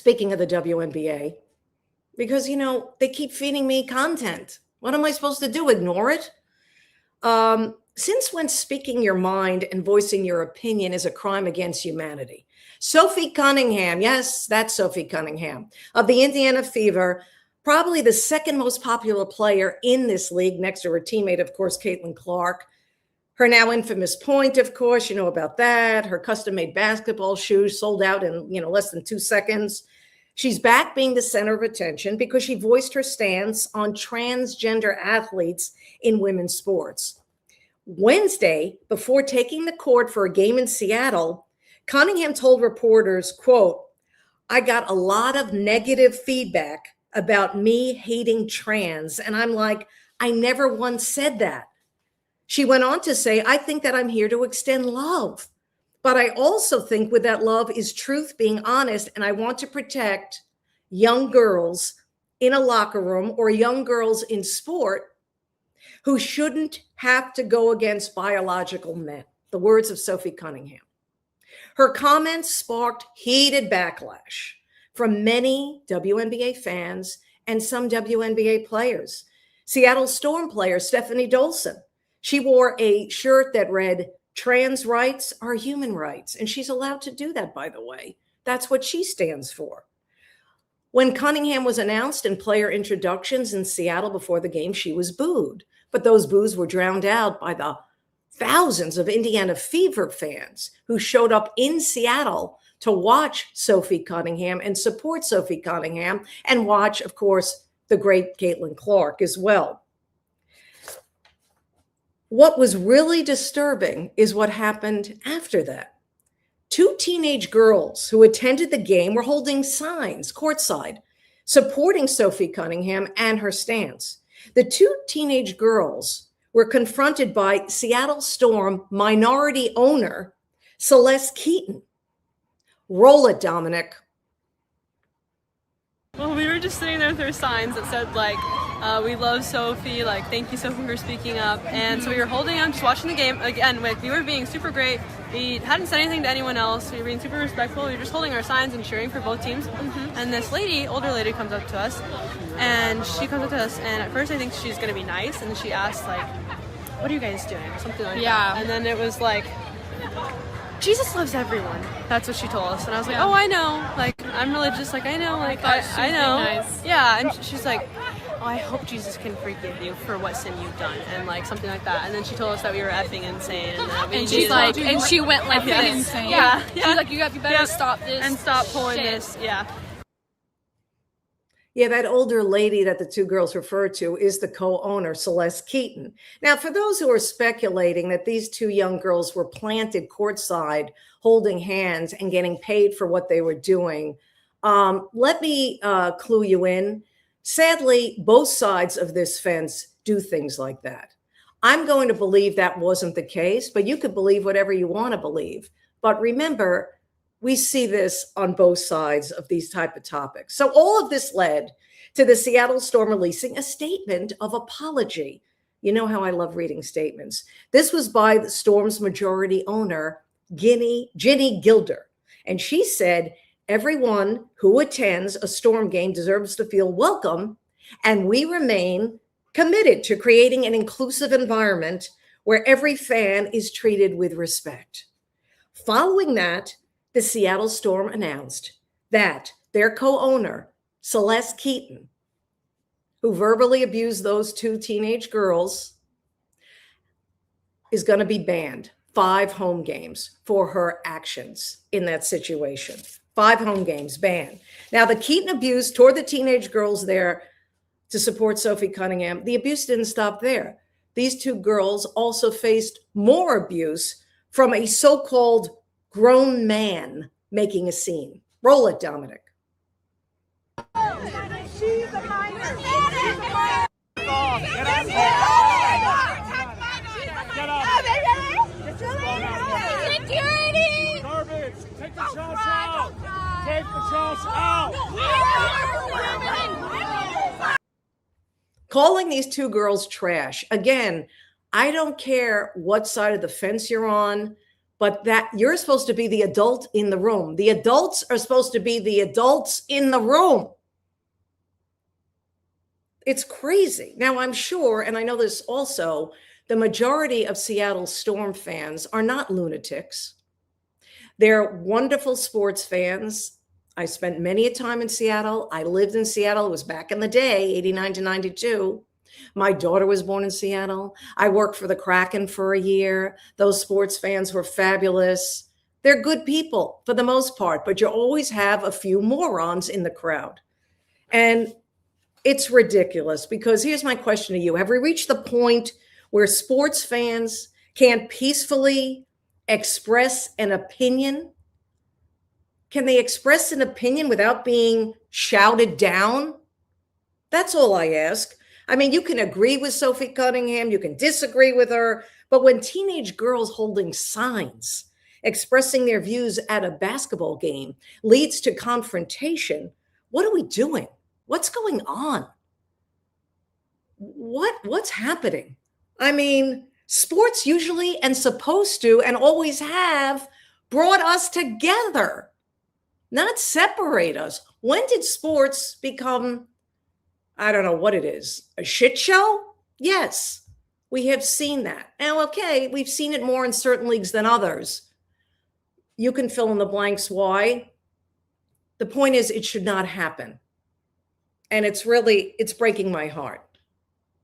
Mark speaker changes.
Speaker 1: speaking of the WNBA, because, they keep feeding me content. What am I supposed to do? Ignore it? Since when speaking your mind and voicing your opinion is a crime against humanity? Sophie Cunningham, yes, that's Sophie Cunningham, of the Indiana Fever, probably the second most popular player in this league, next to her teammate, of course, Caitlin Clark. Her now infamous point, of course, you know about that. Her custom-made basketball shoes sold out in, less than 2 seconds. She's back being the center of attention because she voiced her stance on transgender athletes in women's sports. Wednesday, before taking the court for a game in Seattle, Cunningham told reporters, quote, "I got a lot of negative feedback about me hating trans." And I'm like, I never once said that. She went on to say, "I think that I'm here to extend love. But I also think with that love is truth, being honest, and I want to protect young girls in a locker room or young girls in sport who shouldn't have to go against biological men." The words of Sophie Cunningham. Her comments sparked heated backlash from many WNBA fans and some WNBA players. Seattle Storm player Stephanie Dolson, she wore a shirt that read, "Trans rights are human rights." And she's allowed to do that, by the way. That's what she stands for. When Cunningham was announced in player introductions in Seattle before the game, she was booed. But those boos were drowned out by the thousands of Indiana Fever fans who showed up in Seattle to watch Sophie Cunningham and support Sophie Cunningham and watch, of course, the great Caitlin Clark as well. What was really disturbing is what happened after that. 2 teenage girls who attended the game were holding signs courtside, supporting Sophie Cunningham and her stance. The 2 teenage girls were confronted by Seattle Storm minority owner Celeste Keaton. Roll it, Dominic.
Speaker 2: Well, we were just sitting there with our signs that said, we love Sophie, thank you, Sophie, for speaking up. And so we were holding on, just watching the game. Again, we were being super great. We hadn't said anything to anyone else. We were being super respectful. We were just holding our signs and cheering for both teams. And this older lady comes up to us. And at first I think she's going to be nice. And then she asked, "What are you guys doing?" Or something like that. And then it was like, "Jesus loves everyone." That's what she told us. And I was like, "Oh, I know. I'm religious. I know. I know."
Speaker 3: Nice.
Speaker 2: Yeah. And she's like, "Oh, I hope Jesus can forgive you for what sin you've done," and something like that. And then she told us that we were effing insane, and that we
Speaker 3: and she's like, and she went insane.
Speaker 2: Yeah.
Speaker 3: She's like, you better stop this
Speaker 2: and stop pulling
Speaker 3: shit.
Speaker 2: this. Yeah.
Speaker 1: Yeah, that older lady that the 2 girls refer to is the co-owner, Celeste Keaton. Now, for those who are speculating that these 2 young girls were planted courtside, holding hands and getting paid for what they were doing, let me clue you in. Sadly, both sides of this fence do things like that. I'm going to believe that wasn't the case, but you could believe whatever you want to believe. But remember, we see this on both sides of these type of topics. So all of this led to the Seattle Storm releasing a statement of apology. You know how I love reading statements. This was by the Storm's majority owner, Ginny Gilder. And she said, "Everyone who attends a Storm game deserves to feel welcome, and we remain committed to creating an inclusive environment where every fan is treated with respect." Following that, the Seattle Storm announced that their co-owner, Celeste Keaton, who verbally abused those 2 teenage girls, is going to be banned 5 home games for her actions in that situation. 5 home games banned. Now, the Keaton abuse toward the teenage girls there to support Sophie Cunningham, the abuse didn't stop there. These 2 girls also faced more abuse from a so-called grown man making a scene. Roll it, Dominic.
Speaker 4: She's a minor.
Speaker 5: Get up.
Speaker 4: Security.
Speaker 5: Garbage. Take the trash out. Take the trash out.
Speaker 1: Calling these 2 girls trash. Again, I don't care what side of the fence you're on. but that you're supposed to be the adult in the room. The adults are supposed to be the adults in the room. It's crazy. Now, I'm sure, and I know this also, the majority of Seattle Storm fans are not lunatics. They're wonderful sports fans. I spent many a time in Seattle. I lived in Seattle. It was back in the day, 89 to 92. My daughter was born in Seattle. I worked for the Kraken for a year. Those sports fans were fabulous. They're good people for the most part, but you always have a few morons in the crowd. And it's ridiculous, because here's my question to you. Have we reached the point where sports fans can't peacefully express an opinion? Can they express an opinion without being shouted down? That's all I ask. I mean, you can agree with Sophie Cunningham, you can disagree with her, but when teenage girls holding signs expressing their views at a basketball game leads to confrontation, what are we doing? What's going on? What's happening? I mean, sports usually and supposed to and always have brought us together, not separate us. When did sports become, I don't know what it is, a shit show? Yes, we have seen that. Now, okay, we've seen it more in certain leagues than others. You can fill in the blanks why. The point is, it should not happen. And it's breaking my heart.